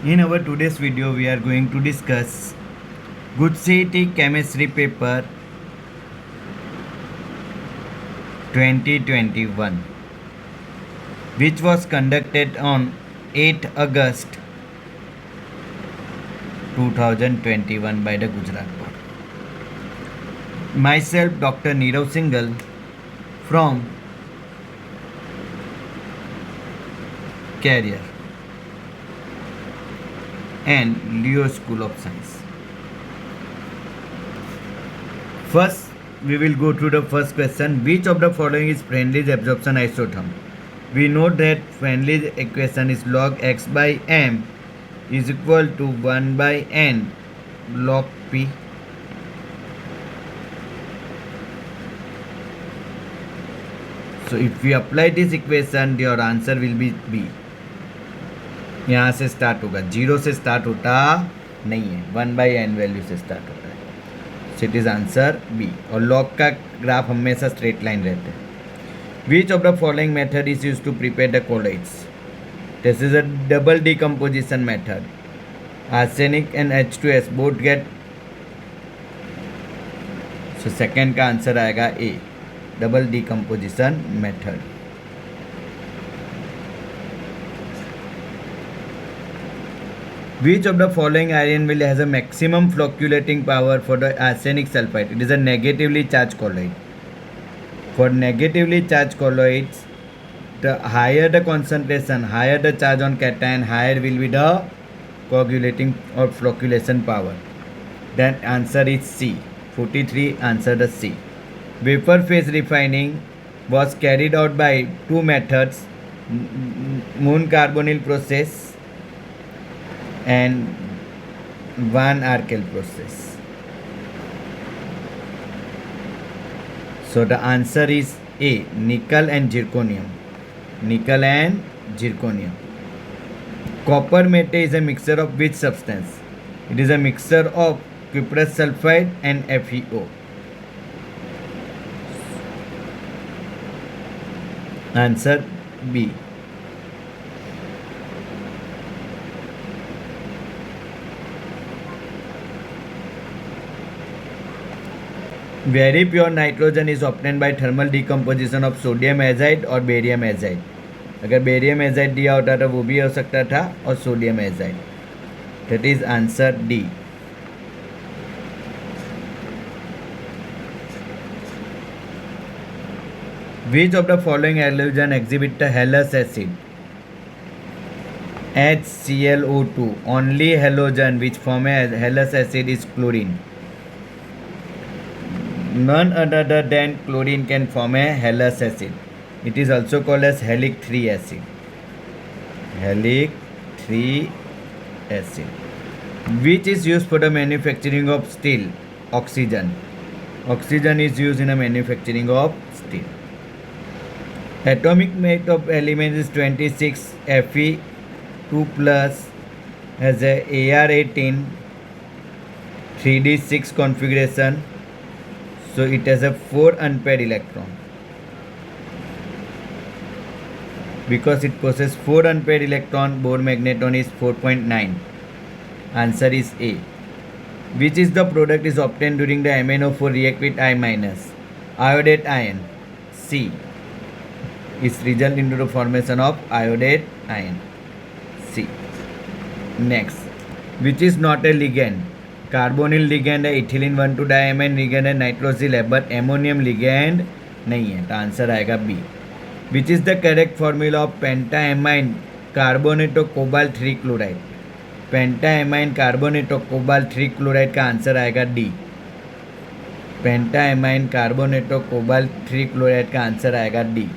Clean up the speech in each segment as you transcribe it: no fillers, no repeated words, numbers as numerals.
In our today's video, we are going to discuss Good CET Chemistry Paper 2021, which was conducted on 8 August 2021 by the Gujarat Board. Myself, Dr. Nirav Singhal from Career and Leo School of Science. First, we will go to the first question. Which of the following is Friendly's absorption isotherm? We know that Friendly's equation is log x by m is equal to 1 by n log p. So if we apply this equation, your answer will be B. यहाँ से start होगा, zero से start होता नहीं है, 1/n value से start होता है. So it is answer B. और लॉग का ग्राफ हमेशा स्ट्रेट लाइन रहते हैं. Which of the following method is use to prepare the colloids? This is a double decomposition method. Arsenic and H2S both get. So second का answer आएगा A, double decomposition method. Which of the following ion will has a maximum flocculating power for the arsenic sulfide? It is a negatively charged colloid. For negatively charged colloids, the higher the concentration, higher the charge on cation, higher will be the coagulating or flocculation power. Then answer is C. 43 answer the C. Vapor phase refining was carried out by two methods, Moon carbonyl process and Van Arkel process. So the answer is A, nickel and zirconium. Nickel and zirconium. Copper mate is a mixture of which substance? It is a mixture of cuprous sulfide and FeO. Answer B. Very pure nitrogen is obtained by thermal decomposition of sodium azide और barium azide. अगर barium azide दिया होता तो वो भी हो सकता था, और sodium azide. That is answer D. Which of the following halogen exhibit the Halley's acid? HClO2. Only halogen which form a Halley's acid is chlorine. None other than chlorine can form a Halley's acid. It is also called as Hallic 3 acid. Hallic 3 acid. Which is used for the manufacturing of steel? Oxygen. Oxygen is used in the manufacturing of steel. Atomic weight of elements is 26. Fe2 plus has a Ar18 3d6 configuration. So it has a 4 unpaired electron. Because it possesses 4 unpaired electron, Bohr magneton is 4.9. Answer is A. Which is the product is obtained during the MnO4 react with I minus? Iodate ion. C. Is result into the formation of iodate ion. C. Next. Which is not a ligand? Carbonyl ligand है, ethylene 1,2 diamine ligand है, nitrosyl है, but ammonium ligand नहीं है. तो answer आएगा B. Which is the correct formula of pentaammine carbonate of cobalt 3 chloride? Pentaammine carbonate of cobalt 3 chloride का answer आएगा D. Pentaammine carbonate of cobalt 3 chloride का answer आएगा D.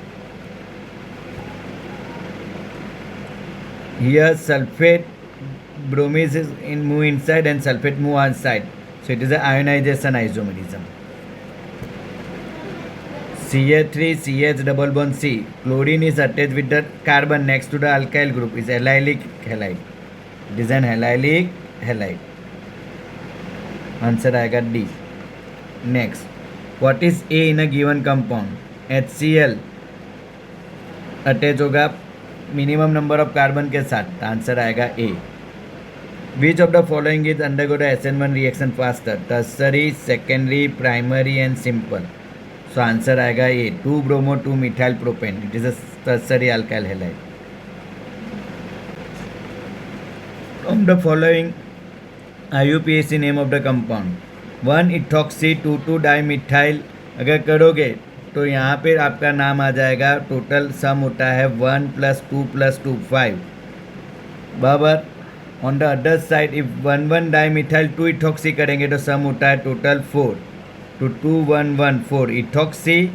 Here sulphate bromine is in move inside and sulfate move outside, so it is a ionization isomerism. Ca3 CH double bond C. Chlorine is attached with the carbon next to the alkyl group is allylic halide. It is an allylic halide. Answer आएगा D. Next, what is A in a given compound? HCl attach होगा minimum number of carbon के साथ. Answer आएगा A. Which of the following is undergo the SN1 reaction faster, tertiary, secondary, primary and simple. So answer आएगा ये 2 bromo 2 methyl propane. It is a tertiary alkyl halide. From the following IUPAC name of the compound. 1 ethoxy 2 dimethyl. अगर करोगे तो यहाँ पे आपका नाम आ जाएगा. टोटल सम होता है 1 + 2 + 2 5 बराबर. On the other side if 1 dimethyl 2 ethoxy करेंगे तो सम होता है टोटल 4 तो 2 1 1 4. Ethoxy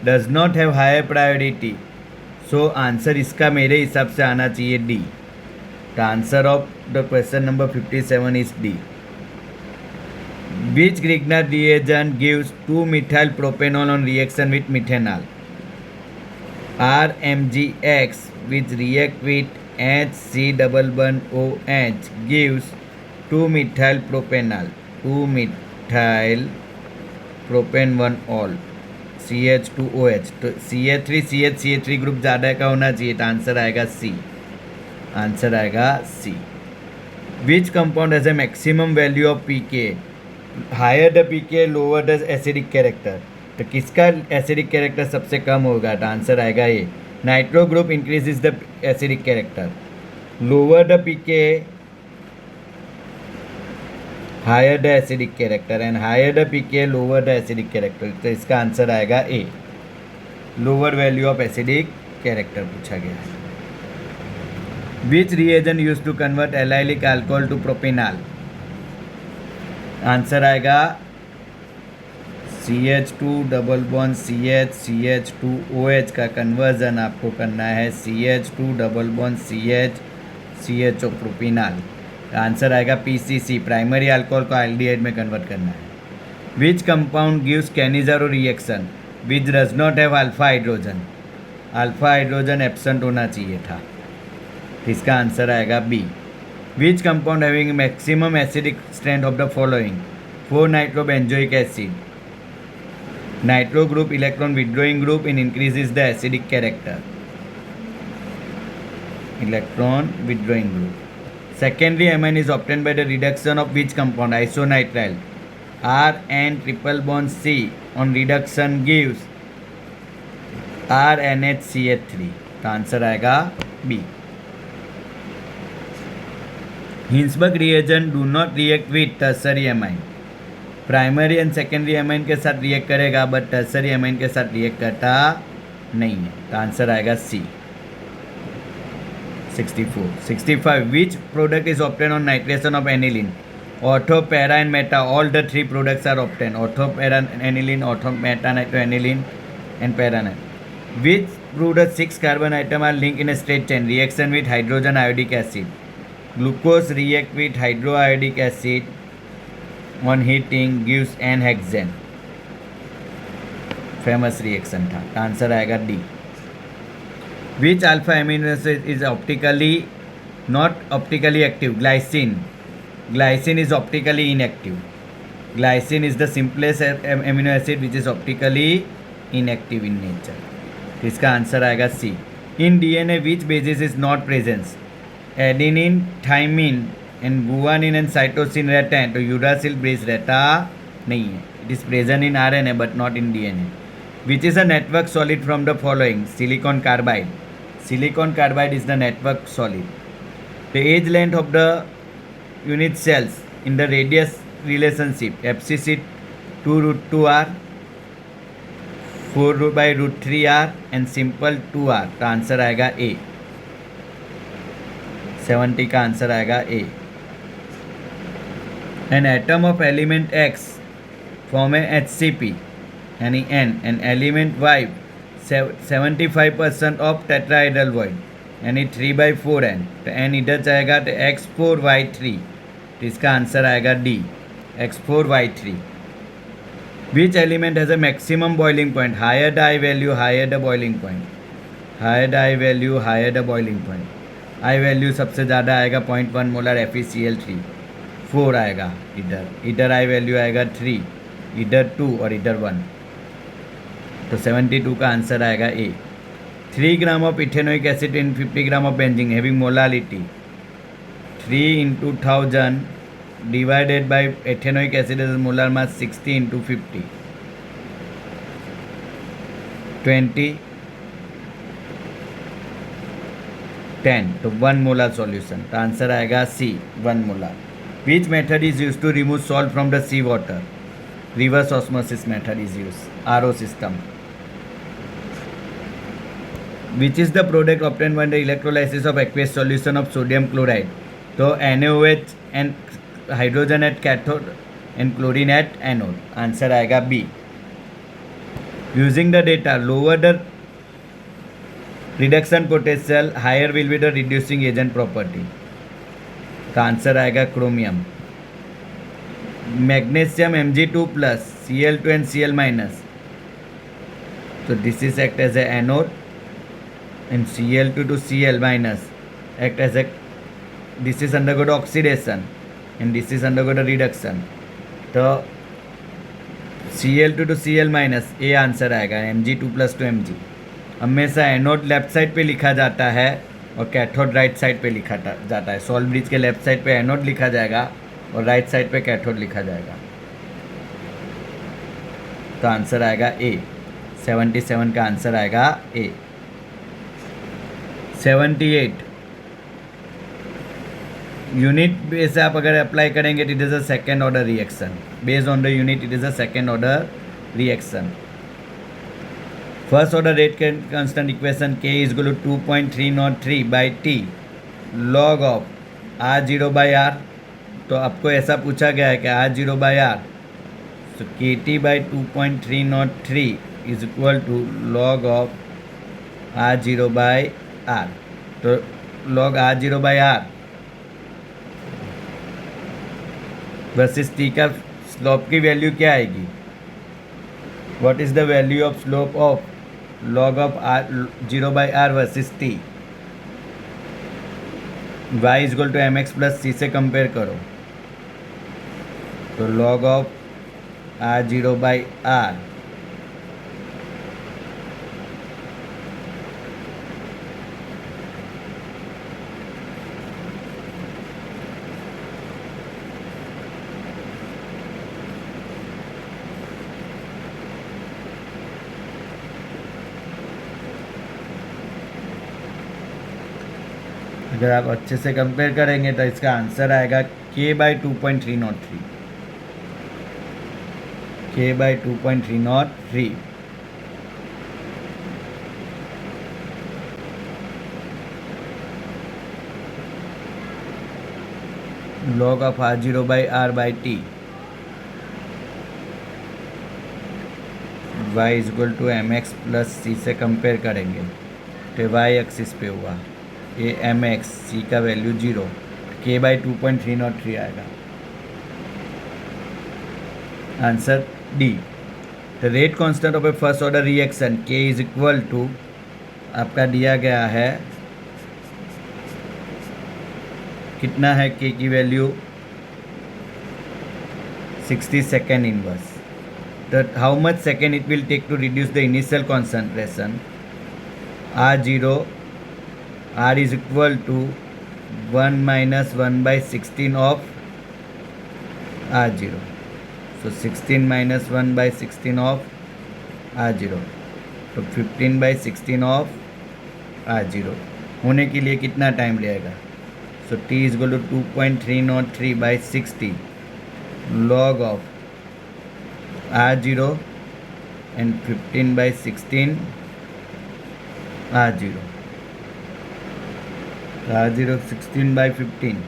does not have higher priority. So answer इसका मेरे हिसाब से आना चाहिए D. The answer of the question number 57 is D. Which Grignard reagent gives 2-methyl propanol on reaction with methanol? RMGX, which react with HC-double-bond-OH, gives 2-methyl propanol. 2-methyl propan-1-ol CH2OH. तो CH3 CH3 group ज़्यादा का होना चाहिए. तो answer आएगा C. Answer आएगा C. Which compound has a maximum value of pK? Higher the pK lower the acidic character. तो किसका एसिडिक कैरेक्टर सबसे कम होगा? तो आंसर आएगा ये. Nitro group increases the acidic character. Lower the pK higher the acidic character and higher the pK lower the acidic character. तो इसका answer आएगा A. Lower value of acidic character पूछा गया है. Which reagent use to convert allylic alcohol to propanol? Answer आएगा CH2 double bond CH CH2OH का conversion आपको करना है CH2 double bond CH CHO propanol. Answer आएगा PCC. प्राइमरी अल्कोहल को एल्डिहाइड में कन्वर्ट करना है. Which compound gives Cannizzaro reaction which does not have alpha hydrogen? Alpha hydrogen absent होना चाहिए था. इसका आंसर आएगा B. Which compound having maximum acidic strength of the following? 4-nitrobenzoic acid. Nitro group electron withdrawing group and increases the acidic character. Electron withdrawing group. Secondary amine is obtained by the reduction of which compound? Isonitrile. RN triple bond C on reduction gives RNHCH3. तो answer आएगा B. Hinsberg reagent do not react with tertiary amine. Primary and secondary amine के साथ react करेगा but tertiary amine के साथ react करता नहीं है. तो आंसर आएगा C. 64. 65. Which product is obtain on nitration of aniline? Ortho, para and meta. All the 3 products are obtain. Ortho, para aniline, ortho, meta nitro aniline and para nitro. Which product 6 carbon item are link in a straight chain reaction with hydrogen iodic acid? Glucose react with hydroiodic acid on heating gives N-hexane. Famous reaction था. Answer आएगा D. Which alpha amino acid is optically not optically active? Glycine. Glycine is optically inactive. Glycine is the simplest amino acid which is optically inactive in nature. इसका answer आएगा सी. इन DNA which basis is not presence? Adenine, thymine and guanine and cytosine रहते हैं तो uracil base रहता नहीं है. It is present in RNA but not in DNA. Which is a network solid from the following? Silicon carbide. Silicon carbide is the network solid. The edge length of the unit cells in the radius relationship FCC 2√2R, 4/√3R and simple 2R. तो answer आएगा A. 70 का answer आएगा A. N atom of element X form A HCP यानी N and element Y 75% of tetrahedral void यानी 3/4N. तो N इधर जाएगा तो X4Y3. तो इसका आंसर आएगा D. X4Y3. Which element has a maximum boiling point? Higher the I value higher the boiling point. Higher the I value higher the boiling point. I value सबसे ज़्यादा आएगा 0.1 मोलर FeCl3. 4 आएगा इधर. इधर I value आएगा 3, इधर 2 और इधर 1. तो 72 का आंसर आएगा ए. 3 gram of ethanoic acid in 50 gram of benzene having molality 3 into 1000 divided by ethanoic acid as molar mass 60 into 50, 20, 10, तो 1 मोलर सॉल्यूशन, तो आंसर आएगा C 1 molar. Which method is use to remove salt from the sea water? Reverse osmosis method is use, RO system. Which is the product obtain by the electrolysis of aqueous solution of sodium chloride? तो NaOH and hydrogen at cathode and chlorine at anode, answer आएगा B. Using the data, lower the reduction potential, higher will be the reducing agent property, तो answer आएगा chromium. Magnesium Mg2 plus Cl2 and Cl minus, तो this is act as a anode and Cl2 to Cl minus act as a, this is undergo the oxidation and this is undergo the reduction, तो Cl2 to Cl minus ये answer आएगा. Mg2 plus two Mg. हमेशा anode left side पे लिखा जाता है और cathode right side पे लिखा जाता है. सॉल्ट ब्रिज के लेफ्ट साइड पे एनोड लिखा जाएगा और राइट साइड पे कैथोड लिखा जाएगा, तो आंसर आएगा ए. 77 का आंसर आएगा ए. 78 यूनिट बेस से आप अगर अप्लाई करेंगे तो it is a second order reaction. Based on the unit it is a second order reaction. First order rate constant equation K is equal to 2.303 by T log of R0/R. तो आपको ऐसा पूछा गया है कि R0/R, तो KT by 2.303 is equal to log of R0/R. तो log R0/R versus T का स्लोप की वैल्यू क्या आएगी? What is the value of slope of log of R0/R versus T? y is equal to mx plus c से compare करो, तो log of R0/R अगर आप अच्छे से कंपेयर करेंगे तो इसका आंसर आएगा K by 2.303. K by 2.303. Log of R0/R by T, y is equal to mx plus c से कंपेयर करेंगे तो y एक्सिस पे हुआ, ये mx, c का वैल्यू 0, K बाई 2.303 आएगा. Answer D. The rate constant of a first order reaction K is equal to आपका दिया गया है, कितना है K की value? 60 second inverse. That how much second it will take to reduce the initial concentration? R is equal to 1 minus 1 by 16 of R0. So 16 minus 1 by 16 of R0. तो 15 by 16 of R0 होने के लिए कितना time लगेगा? So T is equal to 2.303 by 60 log of R0 and 15 by 16 R0. R0 16 by 15,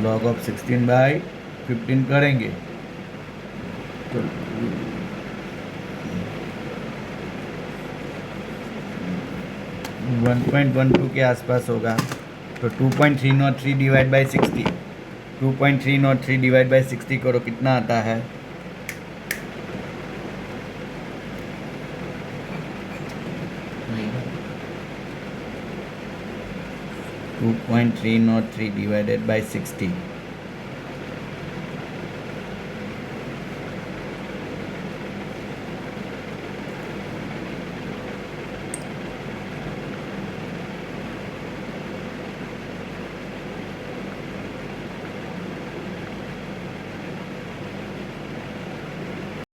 log of 16 by 15 करेंगे तो 1.12 के आसपास होगा. तो 2.303 डिवाइड बाई 60, 2.303 डिवाइड बाई 60 करो, कितना आता है? 2.303 divided by 60